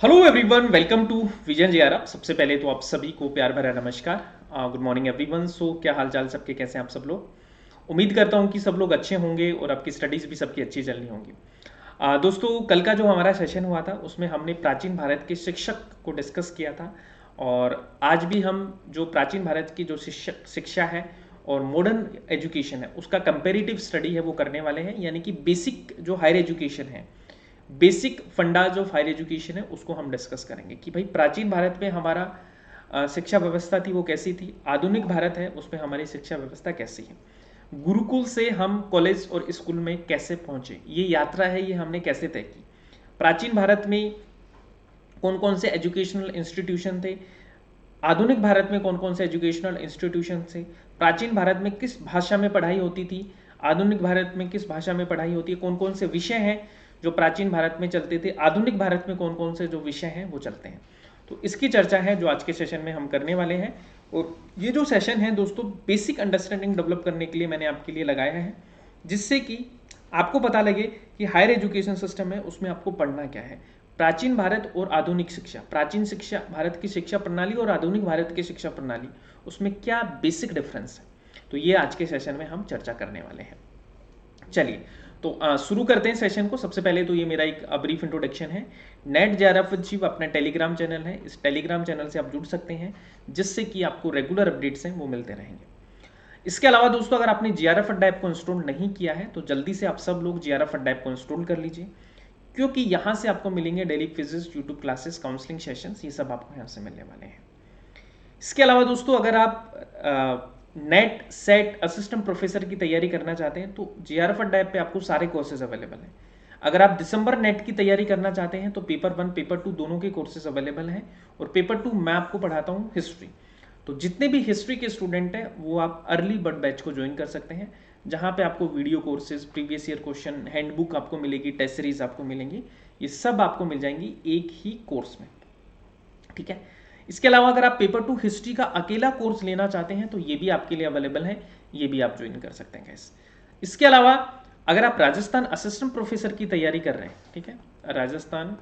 Hello everyone, welcome to vision JRF. सबसे पहले तो आप सभी को प्यार भरा नमस्कार। Good morning everyone. सो क्या हाल चाल सबके, कैसे हैं आप सब लोग। उम्मीद करता हूं कि सब लोग अच्छे होंगे और आपकी स्टडीज़ भी सबकी अच्छी चल रही होंगी। दोस्तों, कल का जो हमारा सेशन हुआ था उसमें हमने प्राचीन भारत के शिक्षक को डिस्कस किया था। और आज भी हम जो प्राचीन भारत की जो शिक्षा है और मॉडर्न एजुकेशन है उसका कंपेरेटिव स्टडी है वो करने वाले हैं। यानी कि बेसिक जो हायर एजुकेशन है, basic fundas of higher education है उसको हम डिस्कस करेंगे कि भाई प्राचीन भारत में हमारा शिक्षा व्यवस्था थी वो कैसी थी, आधुनिक भारत है उसमें हमारी शिक्षा व्यवस्था कैसी है, गुरुकुल से हम कॉलेज और स्कूल में कैसे पहुंचे, ये यात्रा है, ये हमने कैसे तय की। प्राचीन भारत में कौन कौन से एजुकेशनल इंस्टीट्यूशन थे, आधुनिक भारत में कौन कौन से एजुकेशनल इंस्टीट्यूशन थे, प्राचीन भारत में किस भाषा में पढ़ाई होती थी, आधुनिक भारत में किस भाषा में पढ़ाई होती है, कौन कौन से विषय हैं जो प्राचीन भारत में चलते थे, आधुनिक भारत में कौन कौन से जो विषय हैं वो चलते हैं। तो इसकी चर्चा है जो आज के सेशन में हम करने वाले हैं। और ये जो सेशन है दोस्तों, बेसिक अंडरस्टैंडिंग डेवलप करने के लिए मैंने आपके लिए लगाया है, जिससे कि आपको पता लगे कि हायर एजुकेशन सिस्टम है उसमें आपको पढ़ना क्या है। प्राचीन भारत और आधुनिक शिक्षा, प्राचीन शिक्षा भारत की शिक्षा प्रणाली और आधुनिक भारत की शिक्षा प्रणाली, उसमें क्या बेसिक डिफरेंस है, तो ये आज के सेशन में हम चर्चा करने वाले हैं। चलिए तो शुरू करते हैं सेशन को। सबसे पहले तो ये मेरा एक ब्रीफ इंट्रोडक्शन है। नेट जेआरएफ विद शिव अपना टेलीग्राम चैनल है, इस टेलीग्राम चैनल से आप जुड़ सकते हैं जिससे कि आपको रेगुलर अपडेट्स हैं वो मिलते रहेंगे। इसके अलावा दोस्तों, अगर आपने जीआरएफ अड्डा ऐप को इंस्टॉल नहीं किया है तो जल्दी से आप सब लोग जीआरएफ अड्डा ऐप को इंस्टॉल कर लीजिए, क्योंकि यहाँ से आपको मिलेंगे daily quizzes, YouTube classes, counselling sessions, ये सब आपको यहाँ से मिलने वाले हैं। इसके अलावा दोस्तों, अगर आप नेट सेट असिस्टेंट प्रोफेसर की तैयारी करना चाहते हैं तो जीआरएफ अड्डा ऐप पे आपको सारे कोर्सेज अवेलेबल हैं। अगर आप दिसंबर नेट की तैयारी करना चाहते हैं तो पेपर 1 पेपर 2 दोनों के कोर्सेज अवेलेबल हैं। और पेपर 2 मैं आपको पढ़ाता हूँ हिस्ट्री। तो जितने भी हिस्ट्री के स्टूडेंट हैं वो आप अर्ली बर्ड बैच को ज्वाइन कर सकते हैं, जहाँ पे आपको video courses, previous year question, handbook आपको मिलेगी, टेस्ट सीरीज आपको मिलेंगी, ये सब आपको मिल जाएंगी एक ही कोर्स में। ठीक है। इसके अलावा अगर आप पेपर 2 हिस्ट्री का अकेला कोर्स लेना चाहते हैं तो ये भी आपके लिए अवेलेबल है, ये भी आप ज्वाइन कर सकते हैं गाइस। इसके अलावा अगर आप राजस्थान असिस्टेंट प्रोफेसर की तैयारी कर रहे हैं, ठीक है, राजस्थान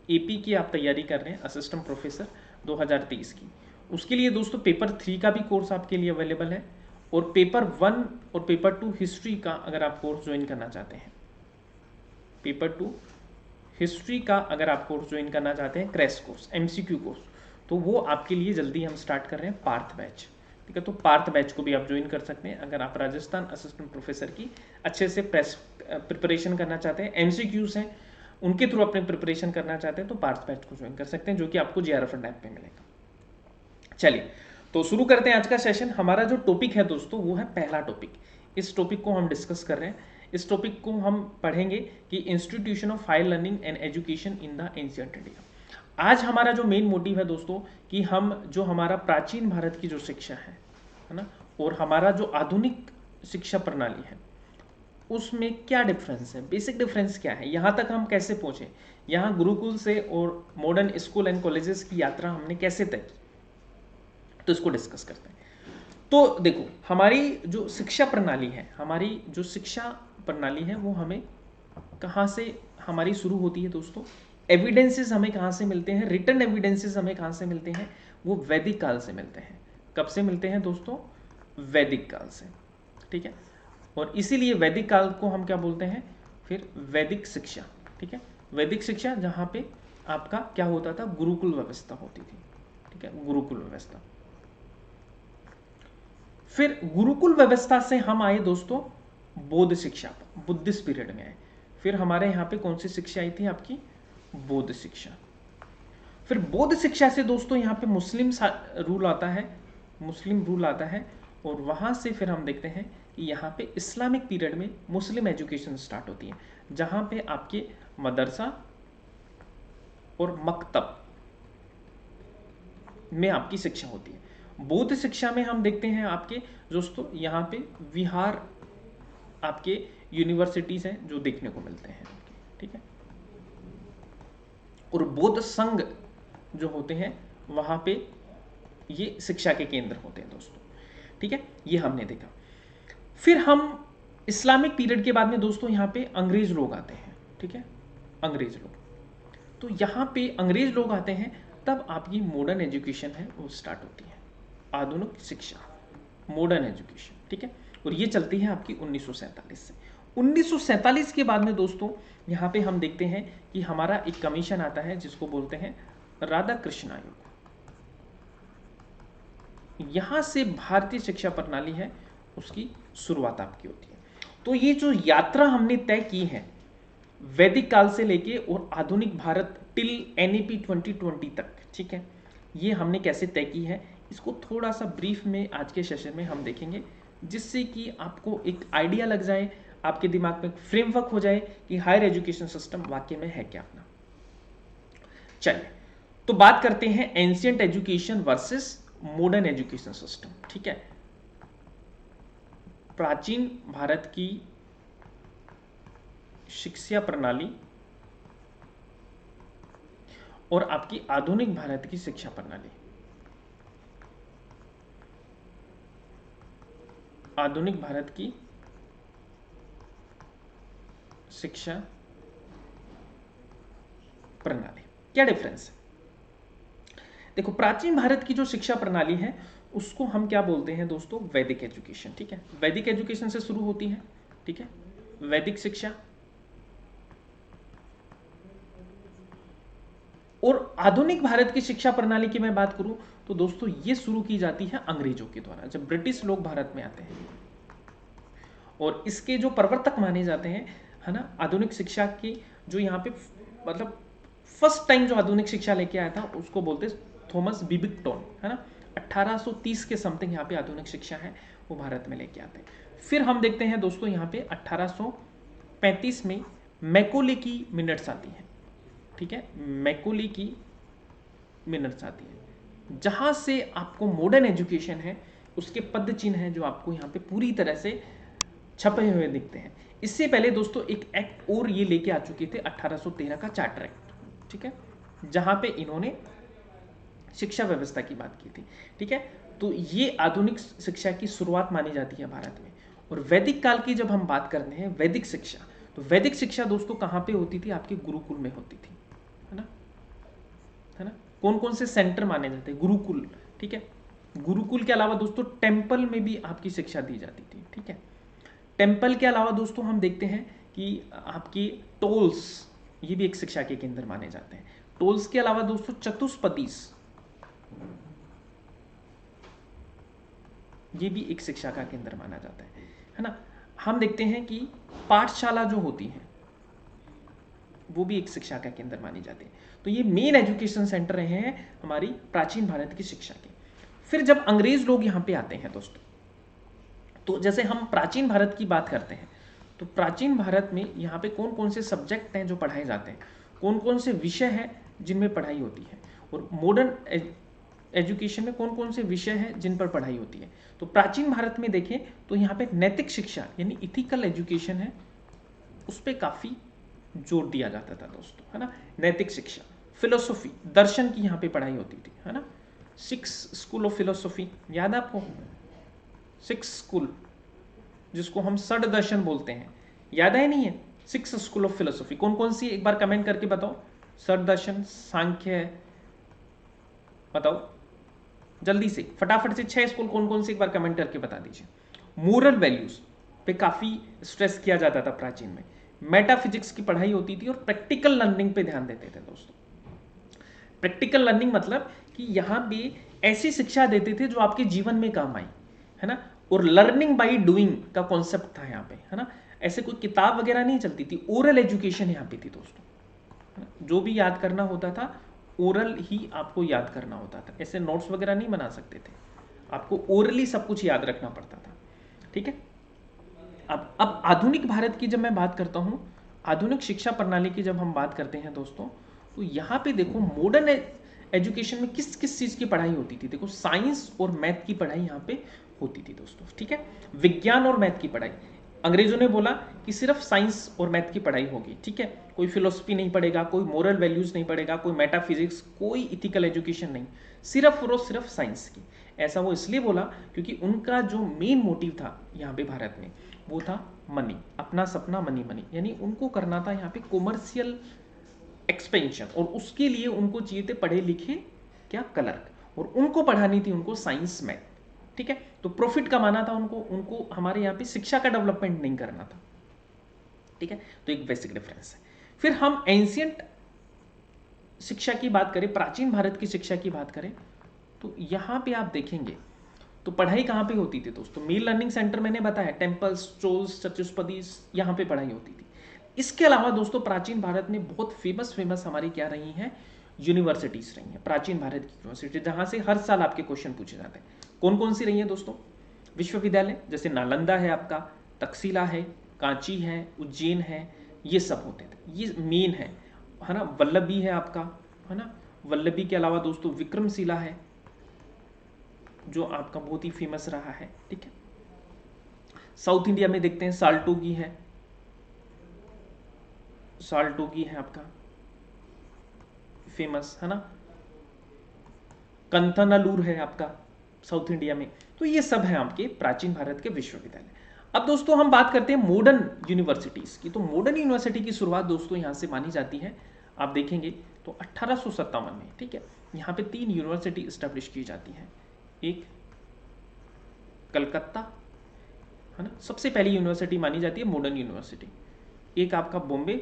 एपी की आप तैयारी कर रहे हैं असिस्टेंट प्रोफेसर 2023 की, उसके लिए दोस्तों पेपर 3 का भी कोर्स आपके लिए अवेलेबल है। और पेपर 1 और पेपर 2 हिस्ट्री का अगर आप कोर्स ज्वाइन करना चाहते हैं, पेपर 2 हिस्ट्री का अगर आप कोर्स ज्वाइन करना चाहते हैं, क्रैश कोर्स, एमसीक्यू कोर्स, तो वो आपके लिए जल्दी हम स्टार्ट कर रहे हैं पार्थ बैच। ठीक है, तो पार्थ बैच को भी आप ज्वाइन कर सकते हैं अगर आप राजस्थान असिस्टेंट प्रोफेसर की अच्छे से प्रिपरेशन करना चाहते हैं, एमसीक्यूज हैं उनके थ्रू अपने प्रिपरेशन करना चाहते हैं तो पार्थ बैच को ज्वाइन कर सकते हैं, जो कि आपको जीआरएफ ऐप पे मिलेगा। चलिए तो शुरू करते हैं आज का सेशन। हमारा जो टॉपिक है दोस्तों वो है पहला टॉपिक। इस टॉपिक को हम डिस्कस कर रहे हैं। इस टॉपिक को हम पढ़ेंगे कि institution of higher learning and education in the ancient India. आज हमारा जो मेन मोटिव है दोस्तों कि हम जो हमारा प्राचीन भारत की जो शिक्षा है ना, और हमारा जो आधुनिक शिक्षा प्रणाली है उसमें क्या डिफरेंस है, बेसिक डिफरेंस क्या है, यहाँ तक हम कैसे पहुंचे, यहाँ गुरुकुल से और मॉडर्न स्कूल एंड कॉलेजेस की यात्रा हमने कैसे तय की, तो इसको डिस्कस करते हैं। तो देखो, हमारी जो शिक्षा प्रणाली है, हमारी जो शिक्षा प्रणाली है वो हमें कहाँ से हमारी शुरू होती है दोस्तों। एविडेंसेस हमें कहाँ से मिलते हैं, रिटन एविडेंसेस हमें कहाँ से मिलते हैं, वो वैदिक काल से मिलते हैं। कब से मिलते हैं दोस्तों, वैदिक काल से। ठीक है, और इसीलिए वैदिक काल को हम क्या बोलते हैं, फिर वैदिक शिक्षा। ठीक है, वैदिक शिक्षा जहाँ पे आपका क्या होता था, गुरुकुल व्यवस्था होती थी। ठीक है, गुरुकुल व्यवस्था। फिर गुरुकुल व्यवस्था से हम आए दोस्तों बौद्ध शिक्षा, बुद्धिस्ट पीरियड में आए। फिर हमारे यहाँ पे कौन सी शिक्षा आई थी, आपकी बौद्ध शिक्षा। फिर बौद्ध शिक्षा से दोस्तों यहाँ पे मुस्लिम रूल आता है, मुस्लिम रूल आता है, और वहाँ से फिर हम देखते हैं कि यहाँ पे इस्लामिक पीरियड में मुस्लिम एजुकेशन स्टार्ट होती है, जहाँ पे आपके मदरसा और मकतब में आपकी शिक्षा होती है। बौद्ध शिक्षा में हम देखते हैं आपके दोस्तों यहाँ पे विहार, आपके यूनिवर्सिटीज हैं जो देखने को मिलते हैं। ठीक है, और बौद्ध संघ जो होते हैं वहां पे ये शिक्षा के केंद्र होते हैं दोस्तों। ठीक है, ये हमने देखा। फिर हम इस्लामिक पीरियड के बाद में दोस्तों यहाँ पे अंग्रेज लोग आते हैं। ठीक है, अंग्रेज लोग, तो यहाँ पे अंग्रेज लोग आते हैं, तब आपकी मॉडर्न एजुकेशन है वो स्टार्ट होती है, आधुनिक शिक्षा, मॉडर्न एजुकेशन, ठीक है। और ये चलती है आपकी 1947 से। 1947 के बाद में दोस्तों यहाँ पे हम देखते हैं कि हमारा एक कमीशन आता है जिसको बोलते हैं राधा कृष्ण आयोग। यहाँ से भारतीय शिक्षा प्रणाली है उसकी शुरुआत आपकी होती है। तो ये जो यात्रा हमने तय की है वैदिक काल से लेके और आधुनिक भारत टिल NEP 2020 तक, ठीक है, ये हमने कैसे तय की है इसको थोड़ा सा ब्रीफ में आज के सेशन में हम देखेंगे, जिससे कि आपको एक आइडिया लग जाए, आपके दिमाग में फ्रेमवर्क हो जाए कि हायर एजुकेशन सिस्टम वाकई में है क्या अपना। चलिए तो बात करते हैं ancient education versus modern education system, ठीक है। प्राचीन भारत की शिक्षा प्रणाली और आपकी आधुनिक भारत की शिक्षा प्रणाली। आधुनिक भारत की शिक्षा प्रणाली क्या डिफरेंस है? देखो, प्राचीन भारत की जो शिक्षा प्रणाली है उसको हम क्या बोलते हैं दोस्तों, वैदिक एजुकेशन, ठीक है। वैदिक एजुकेशन से शुरू होती है, ठीक है, वैदिक शिक्षा। और आधुनिक भारत की शिक्षा प्रणाली की मैं बात करूं तो दोस्तों ये शुरू की जाती है अंग्रेजों के द्वारा, जब ब्रिटिश लोग भारत में आते हैं। और इसके जो प्रवर्तक माने जाते हैं, है ना, आधुनिक शिक्षा की जो यहाँ पे मतलब फर्स्ट टाइम जो आधुनिक शिक्षा लेके आया था उसको बोलते थॉमस बिबिंगटन, है ना। 1830 के समथिंग यहाँ पे आधुनिक शिक्षा है वो भारत में लेके आते हैं। फिर हम देखते हैं दोस्तों यहाँ पे 1835 में मैकोले की मिनट्स आती है, ठीक है, मैकोले की मिनट्स आती है, जहां से आपको मॉडर्न एजुकेशन है उसके पद चिन्ह है जो आपको यहाँ पे पूरी तरह से छपे हुए दिखते हैं। इससे पहले दोस्तों एक एक्ट और ये लेके आ चुके थे 1813 का चार्टर एक्ट, ठीक है, जहां पे इन्होंने शिक्षा व्यवस्था की बात की थी, ठीक है। तो ये आधुनिक शिक्षा की शुरुआत मानी जाती है भारत में। और वैदिक काल की जब हम बात करते हैं वैदिक शिक्षा, तो वैदिक शिक्षा दोस्तों कहाँ पे होती थी, आपके गुरुकुल में होती थी, है ना, है ना। कौन कौन से सेंटर माने जाते हैं, गुरुकुल, ठीक है। गुरुकुल के अलावा दोस्तों टेम्पल में भी आपकी शिक्षा दी जाती थी, ठीक है। टेम्पल के अलावा दोस्तों हम देखते हैं कि आपकी टोल्स, ये भी एक शिक्षा के केंद्र माने जाते हैं। टोल्स के अलावा दोस्तों चतुष्पदीस, ये भी एक शिक्षा का केंद्र माना जाता है ना। हम देखते हैं कि पाठशाला जो होती है वो भी एक शिक्षा का केंद्र मानी जाती है। तो ये मेन एजुकेशन सेंटर रहे हैं हमारी प्राचीन भारत की शिक्षा के। फिर जब अंग्रेज लोग यहाँ पे आते हैं दोस्तों, तो जैसे हम प्राचीन भारत की बात करते हैं तो प्राचीन भारत में यहाँ पे कौन कौन से सब्जेक्ट हैं जो पढ़ाए जाते हैं, कौन कौन से विषय हैं जिनमें पढ़ाई होती है, और मॉडर्न एजुकेशन में कौन कौन से विषय हैं जिन पर पढ़ाई होती है। तो प्राचीन भारत में देखें तो यहाँ पे नैतिक शिक्षा यानी इथिकल एजुकेशन है, उस पर काफ़ी जोर दिया जाता था दोस्तों, है ना। नैतिक शिक्षा, फिलोसॉफी, दर्शन की यहाँ पे पढ़ाई होती थी, है ना। 6 स्कूल ऑफ फिलोसॉफी याद है आपको, 6 स्कूल जिसको हम षड दर्शन बोलते हैं, याद है नहीं है, 6 स्कूल ऑफ फिलोसॉफी कौन कौन सी, एक बार कमेंट करके बताओ। षड दर्शन, सांख्य है, बताओ जल्दी से फटाफट से 6 स्कूल कौन कौन से, एक बार कमेंट करके बता दीजिए। मोरल वैल्यूज पे काफी स्ट्रेस किया जाता था प्राचीन में। मेटाफिजिक्स की पढ़ाई होती थी और प्रैक्टिकल लर्निंग पे ध्यान देते थे दोस्तों। प्रैक्टिकल लर्निंग मतलब कि यहाँ पे ऐसी शिक्षा देते थे जो आपके जीवन में काम आई, है ना। और लर्निंग बाय डूइंग का कॉन्सेप्ट था यहाँ पे, है ना। ऐसे कोई किताब वगैरह नहीं चलती थी, ओरल एजुकेशन यहाँ पे थी दोस्तों। जो भी याद करना होता था ओरल ही आपको याद करना होता था, ऐसे नोट्स वगैरह नहीं बना सकते थे, आपको ओरली सब कुछ याद रखना पड़ता था, ठीक है। अब आधुनिक भारत की जब मैं बात करता हूँ, आधुनिक शिक्षा प्रणाली की जब हम बात करते हैं दोस्तों, तो यहाँ पे देखो मॉडर्न एजुकेशन में किस किस चीज़ की पढ़ाई होती थी। देखो साइंस और मैथ की पढ़ाई यहाँ पे होती थी दोस्तों, ठीक है। विज्ञान और मैथ की पढ़ाई, अंग्रेजों ने बोला कि सिर्फ साइंस और मैथ की पढ़ाई होगी, ठीक है, कोई फिलोसफी नहीं पढ़ेगा, कोई मोरल वैल्यूज नहीं पढ़ेगा, कोई मेटाफिजिक्स, कोई इथिकल एजुकेशन नहीं, सिर्फ और सिर्फ साइंस की। ऐसा वो इसलिए बोला क्योंकि उनका जो मेन मोटिव था यहाँ पे भारत में वो था मनी, अपना सपना मनी मनी, यानी उनको करना था यहाँ पे कॉमर्शियल एक्सपेंशन, और उसके लिए उनको चाहिए थे पढ़े लिखे क्या क्लर्क, और उनको पढ़ानी थी उनको साइंस मैथ। ठीक है, तो प्रॉफिट कमाना था उनको, उनको हमारे यहाँ पे शिक्षा का डेवलपमेंट नहीं करना था। ठीक है, तो एक बेसिक डिफरेंस है। फिर हम एंशियंट शिक्षा की बात करें, प्राचीन भारत की शिक्षा की बात करें, तो यहाँ पे आप देखेंगे तो पढ़ाई कहाँ पे होती थी दोस्तों? मेल लर्निंग सेंटर मैंने बताया, टेम्पल्स, स्टोल्स, चतुष्पदी, यहाँ पे पढ़ाई होती थी। इसके अलावा दोस्तों प्राचीन भारत में बहुत फेमस हमारी क्या रही हैं? यूनिवर्सिटीज रही हैं, प्राचीन भारत की यूनिवर्सिटी, जहाँ से हर साल आपके क्वेश्चन पूछे जाते हैं। कौन कौन सी रही हैं दोस्तों? विश्वविद्यालय जैसे नालंदा है आपका, तक्षशिला है, कांची है, उज्जैन है, ये सब होते थे, ये मेन है ना। वल्लभी है आपका, है ना। वल्लभी के अलावा दोस्तों विक्रमशिला है, जो आपका बहुत ही फेमस रहा है। ठीक है, साउथ इंडिया में देखते हैं साल्टोगी है, साल्टोगी है आपका फेमस, है ना। कंथनालूर है आपका साउथ इंडिया में। तो ये सब है आपके प्राचीन भारत के विश्वविद्यालय। अब दोस्तों हम बात करते हैं मॉडर्न यूनिवर्सिटीज की। तो मॉडर्न यूनिवर्सिटी की शुरुआत दोस्तों यहां से मानी जाती है, आप देखेंगे तो 1857 में। ठीक है, यहाँ पे 3 यूनिवर्सिटी स्टैब्लिश की जाती है। एक कलकत्ता, है ना, सबसे पहली यूनिवर्सिटी मानी जाती है मॉडर्न यूनिवर्सिटी। एक आपका बॉम्बे,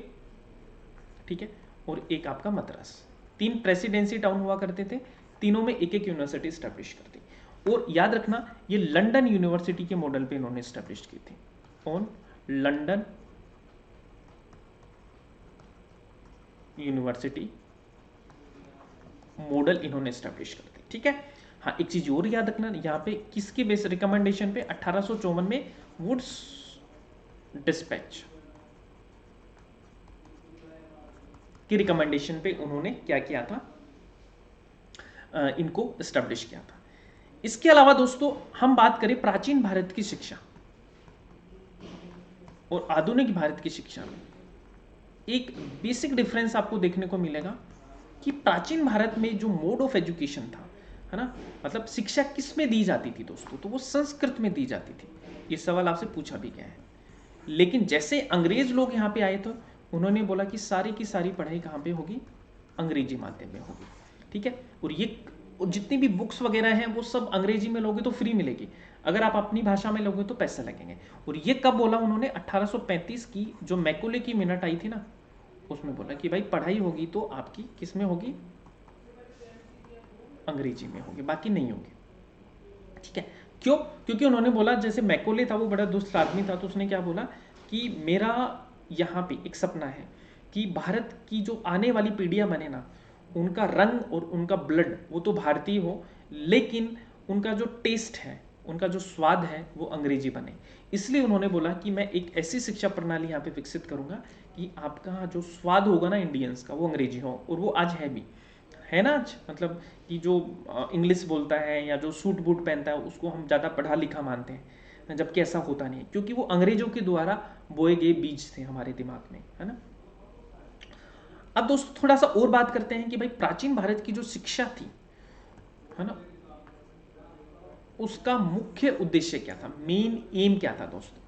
ठीक है, और एक आपका मद्रास। 3 प्रेसिडेंसी टाउन हुआ करते थे, तीनों में एक एक यूनिवर्सिटी स्टैब्लिश करती। और याद रखना ये लंदन यूनिवर्सिटी के मॉडल पे इन्होंने स्टैब्लिश की थी। कौन? लंदन यूनिवर्सिटी मॉडल इन्होंने स्टैब्लिश कर दी। ठीक है, हाँ एक चीज और याद रखना, यहाँ पे किसके बेस रिकमेंडेशन पे? 1854 में वुड्स डिस्पैच की रिकमेंडेशन पे उन्होंने क्या किया था? इनको स्टैब्लिश किया था। इसके अलावा दोस्तों हम बात करें प्राचीन भारत की शिक्षा और आधुनिक भारत की शिक्षा में, एक बेसिक डिफरेंस आपको देखने को मिलेगा कि प्राचीन भारत में जो मोड ऑफ एजुकेशन था, है ना, मतलब शिक्षा किस में दी जाती थी दोस्तों? तो वो संस्कृत में दी जाती थी। ये सवाल आपसे पूछा भी गया है। लेकिन जैसे अंग्रेज लोग यहाँ पे आए तो उन्होंने बोला कि सारी की सारी पढ़ाई कहाँ पे होगी? अंग्रेजी माध्यम में होगी। ठीक है, और ये जितनी भी बुक्स वगैरह हैं वो सब अंग्रेजी में लोगे तो फ्री मिलेगी, अगर आप अपनी भाषा में लोगे तो पैसे लगेंगे। और ये कब बोला उन्होंने? 1835 की जो मैकोले की मिनट आई थी ना, उसमें बोला कि भाई पढ़ाई होगी तो आपकी किस में होगी? अंग्रेजी में होगी, बाकी नहीं होगी। ठीक है, क्यों? क्योंकि उन्होंने बोला, जैसे मैकोले था वो बड़ा दुष्ट आदमी था, तो उसने क्या बोला कि मेरा यहाँ पे एक सपना है कि भारत की जो आने वाली पीढ़ियां बने ना, उनका रंग और उनका ब्लड वो तो भारतीय हो, लेकिन उनका जो टेस्ट है, उनका जो स्वाद है वो अंग्रेजी बने। इसलिए उन्होंने बोला कि मैं एक ऐसी शिक्षा प्रणाली यहाँ पे विकसित करूंगा कि आपका जो स्वाद होगा ना इंडियंस का, वो अंग्रेजी हो। और वो आज है भी, है ना आज, मतलब कि जो इंग्लिश बोलता है या जो सूट बूट पहनता है उसको हम ज़्यादा पढ़ा लिखा मानते हैं, जबकि ऐसा होता नहीं है, क्योंकि वो अंग्रेजों के द्वारा बोए गए बीज थे हमारे दिमाग में, है ना। अब दोस्तों थोड़ा सा और बात करते हैं कि भाई प्राचीन भारत की जो शिक्षा थी, है ना, उसका मुख्य उद्देश्य क्या था? मेन एम क्या था दोस्तों?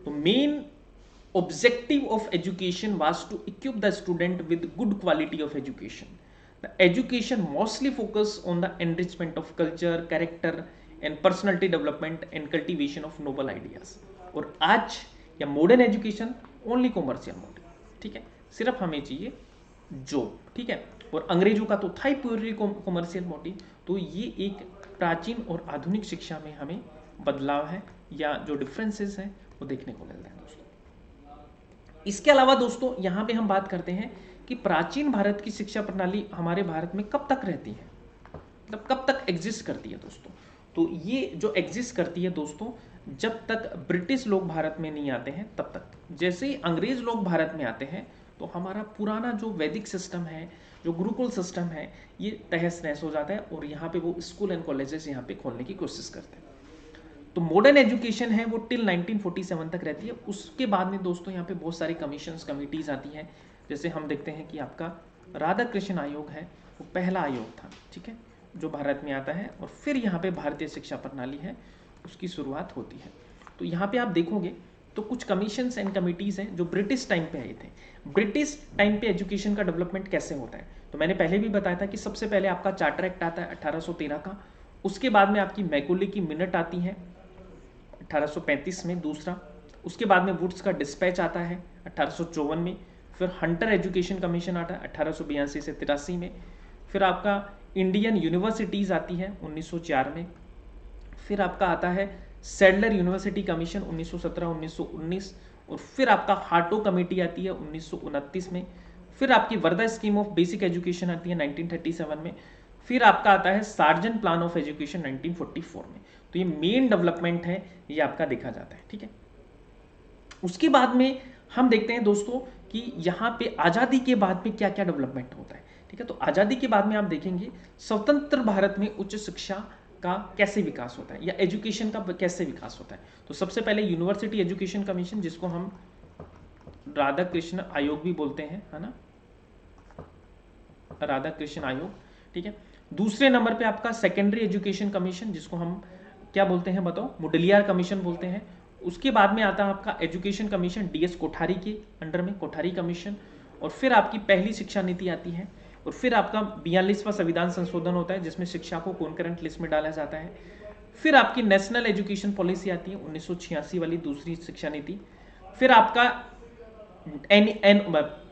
तो main objective of education was to equip the student with good quality of education. The education mostly focused on the enrichment of culture, character and personality development and cultivation of noble ideas. और आज या modern education only commercial motive. ठीक है, सिर्फ हमें चाहिए job. ठीक है, और अंग्रेजों का तो था ही प्योरली कॉमर्शियल मोटिव। तो ये एक प्राचीन और आधुनिक शिक्षा में हमें बदलाव है या जो डिफरेंसेस हैं वो देखने को मिलता है दोस्तों। इसके अलावा दोस्तों यहाँ पे हम बात करते हैं कि प्राचीन भारत की शिक्षा प्रणाली हमारे भारत में कब तक रहती है, मतलब कब तक एग्जिस्ट करती है दोस्तों? तो ये जो एग्जिस्ट करती है दोस्तों, जब तक ब्रिटिश लोग भारत में नहीं आते हैं तब तक। जैसे ही अंग्रेज लोग भारत में आते हैं तो हमारा पुराना जो वैदिक सिस्टम है, जो गुरुकुल सिस्टम है, ये तहस नहस हो जाता है और यहाँ पे वो स्कूल एंड कॉलेजेस यहाँ पे खोलने की कोशिश करते हैं। तो मॉडर्न एजुकेशन है वो टिल 1947 तक रहती है। उसके बाद में दोस्तों यहाँ पे बहुत सारी कमीशंस, कमिटीज़ आती हैं। जैसे हम देखते हैं कि आपका राधा कृष्ण आयोग है, वो पहला आयोग था, ठीक है, जो भारत में आता है। और फिर यहाँ पे भारतीय शिक्षा प्रणाली है, उसकी शुरुआत होती है। तो यहाँ पे आप देखोगे तो कुछ कमीशंस एंड कमिटीज़ हैं जो ब्रिटिश टाइम पे आए थे। ब्रिटिश टाइम पे एजुकेशन का डेवलपमेंट कैसे होता है, तो मैंने पहले भी बताया था कि सबसे पहले आपका चार्टर एक्ट आता है 1813 का, उसके बाद में आपकी मैकॉले की मिनट आती है 1835 में दूसरा, उसके बाद में वुड्स का डिस्पैच आता है 1854 में, फिर हंटर एजुकेशन कमीशन आता है 1882 से 83 में, फिर आपका इंडियन यूनिवर्सिटीज़ आती है 1904 में, फिर आपका आता है सैडलर यूनिवर्सिटी कमीशन 1917-1919, और फिर आपका हार्टो कमेटी आती है 1929 में, फिर आपकी Wardha scheme of basic education आती है 1937 में, फिर आपका आता है सार्जन प्लान ऑफ एजुकेशन 1944 में। तो ये मेन डेवलपमेंट है, ये आपका देखा जाता है, ठीक है। उसके बाद में हम देखते हैं दोस्तों कि यहाँ पे आज़ादी के बाद में क्या क्या डेवलपमेंट होता है, ठीक है। तो आज़ादी के बाद में आप देखेंगे स्वतंत्र भारत में उच्च शिक्षा का कैसे विकास होता है या एजुकेशन का कैसे विकास होता है। तो सबसे पहले यूनिवर्सिटी एजुकेशन कमीशन, जिसको हम राधा कृष्ण आयोग भी बोलते हैं, है ना, राधा कृष्ण आयोग, ठीक है। दूसरे नंबर पे आपका सेकेंडरी एजुकेशन कमीशन, जिसको हम क्या बोलते हैं बताओ, मुडलियार कमीशन बोलते हैं। उसके बाद में आता है आपका एजुकेशन कमीशन डीएस कोठारी के अंडर में, कोठारी कमीशन, और फिर आपकी पहली शिक्षा नीति आती है, और फिर आपका 42वां संविधान संशोधन होता है जिसमें शिक्षा को कॉन्करेंट लिस्ट में डाला जाता है। फिर आपकी नेशनल एजुकेशन पॉलिसी आती है 1986 वाली दूसरी शिक्षा नीति। फिर आपका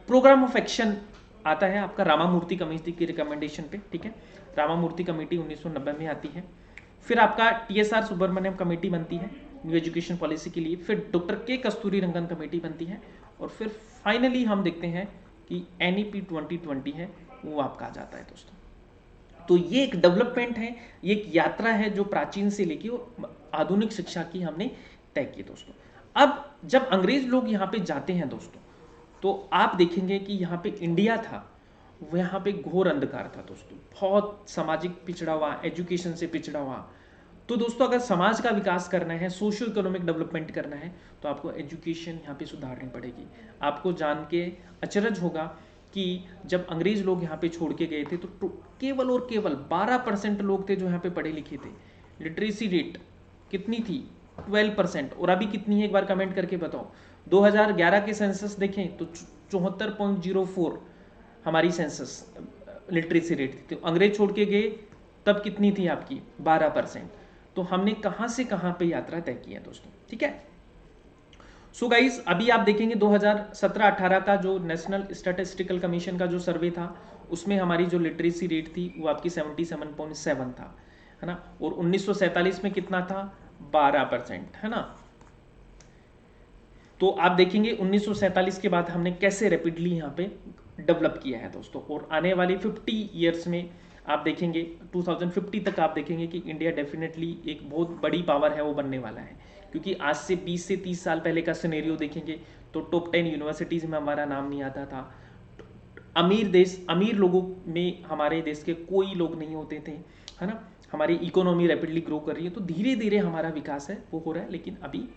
प्रोग्राम ऑफ एक्शन आता है आपका रामामूर्ति कमेटी की रिकमेंडेशन पे, ठीक है। रामामूर्ति कमेटी 1990 में आती है। फिर आपका टीएसआर सुब्रमण्यम कमेटी बनती है न्यू एजुकेशन पॉलिसी के लिए, फिर डॉक्टर के कस्तूरी रंगन कमेटी बनती है, और फिर फाइनली हम देखते हैं कि एनईपी 2020 है वो आपका आ जाता है दोस्तों। तो ये एक डेवलपमेंट है, ये एक यात्रा है जो प्राचीन से लेके और आधुनिक शिक्षा की हमने तय की दोस्तों। अब जब अंग्रेज लोग यहाँ पे जाते हैं दोस्तों, तो आप देखेंगे कि यहाँ पे इंडिया था वो यहाँ पे घोर अंधकार था दोस्तों, बहुत सामाजिक पिछड़ा हुआ, एजुकेशन से पिछड़ा हुआ। तो दोस्तों अगर समाज का विकास करना है, सोशियो इकोनॉमिक डेवलपमेंट करना है, तो आपको एजुकेशन यहाँ पे सुधारनी पड़ेगी। आपको जान के अचरज होगा कि जब अंग्रेज लोग यहाँ पे छोड़ के गए थे तो केवल और केवल 12% लोग थे जो यहाँ पे पढ़े लिखे थे। लिटरेसी रेट कितनी थी? 12%। और अभी कितनी है एक बार कमेंट करके बताओ। 2011 के सेंसस देखें तो 74.04 हमारी सेंसस लिटरेसी रेट थी। तो अंग्रेज छोड़ के गए तब कितनी थी आपकी? 12%। तो हमने कहां से कहां पे यात्रा तय की है दोस्तों, ठीक है। सो गाइस अभी आप देखेंगे 2017-18 का जो नेशनल स्टैटिस्टिकल कमीशन का जो सर्वे था उसमें हमारी जो लिटरेसी रेट थी वो आपकी 77.7 था, है ना। और 1947 में कितना था? 12%, है ना। तो आप देखेंगे 1947 के बाद हमने कैसे रैपिडली यहाँ पे डेवलप किया है दोस्तों। और आने वाले 50 ईयर्स में आप देखेंगे 2050 तक आप देखेंगे कि इंडिया डेफिनेटली एक बहुत बड़ी पावर है वो बनने वाला है, क्योंकि आज से 20 से 30 साल पहले का सिनेरियो देखेंगे तो टॉप 10 यूनिवर्सिटीज़ में हमारा नाम नहीं आता था। अमीर लोगों में हमारे देश के कोई लोग नहीं होते थे, है ना। हमारी इकोनॉमी रैपिडली ग्रो कर रही है, तो धीरे धीरे हमारा विकास है वो हो रहा है। लेकिन अभी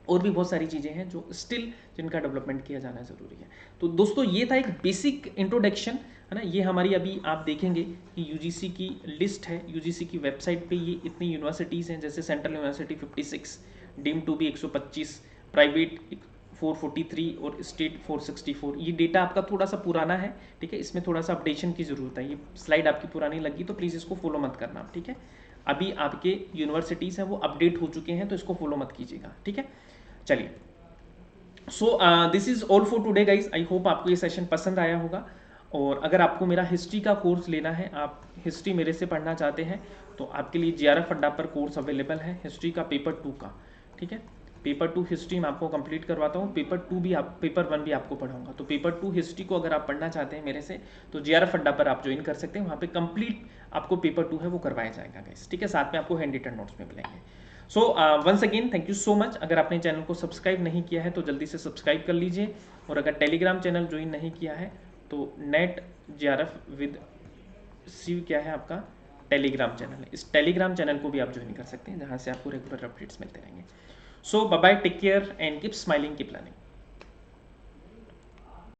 और भी बहुत सारी चीज़ें हैं जो स्टिल जिनका डेवलपमेंट किया जाना ज़रूरी है। तो दोस्तों ये था एक बेसिक इंट्रोडक्शन, है ना। ये हमारी अभी आप देखेंगे कि यूजीसी की लिस्ट है, यूजीसी की वेबसाइट पे ये इतनी यूनिवर्सिटीज़ हैं, जैसे central university 56, deem to be 125, private 443 और स्टेट 464। ये डेटा आपका थोड़ा सा पुराना है, ठीक है, इसमें थोड़ा सा अपडेशन की ज़रूरत है। ये स्लाइड आपकी पुरानी लगी तो प्लीज़ इसको फॉलो मत करना, ठीक है। अभी आपके यूनिवर्सिटीज़ हैं वो अपडेट हो चुके हैं तो इसको फॉलो मत कीजिएगा, ठीक है। चलिए, so this is all for today guys. I hope आपको ये सेशन पसंद आया होगा। और अगर आपको मेरा हिस्ट्री का कोर्स लेना है, आप हिस्ट्री मेरे से पढ़ना चाहते हैं, तो आपके लिए जीआरएफ अड्डा पर कोर्स अवेलेबल है हिस्ट्री का पेपर 2 का, ठीक है। पेपर 2 हिस्ट्री मैं आपको कंप्लीट करवाता हूँ, पेपर 1 भी आपको पढ़ाऊंगा। तो पेपर 2 हिस्ट्री को अगर आप पढ़ना चाहते हैं मेरे से, तो जीआरएफ अड्डा पर आप ज्वाइन कर सकते हैं। वहाँ पे कंप्लीट आपको पेपर 2 है वो करवाया जाएगा गाइस, ठीक है। साथ में आपको हैंड रिटन नोट्स में मिलेंगे। So once again thank you so much. अगर आपने चैनल को सब्सक्राइब नहीं किया है तो जल्दी से सब्सक्राइब कर लीजिए। और अगर टेलीग्राम चैनल ज्वाइन नहीं किया है तो नेट जीआरएफ विद सी क्या है आपका टेलीग्राम चैनल है, इस टेलीग्राम चैनल को भी आप ज्वाइन कर सकते हैं, जहाँ से आपको रेगुलर अपडेट्स मिलते रहेंगे। So bye bye, take care and keep smiling, keep learning.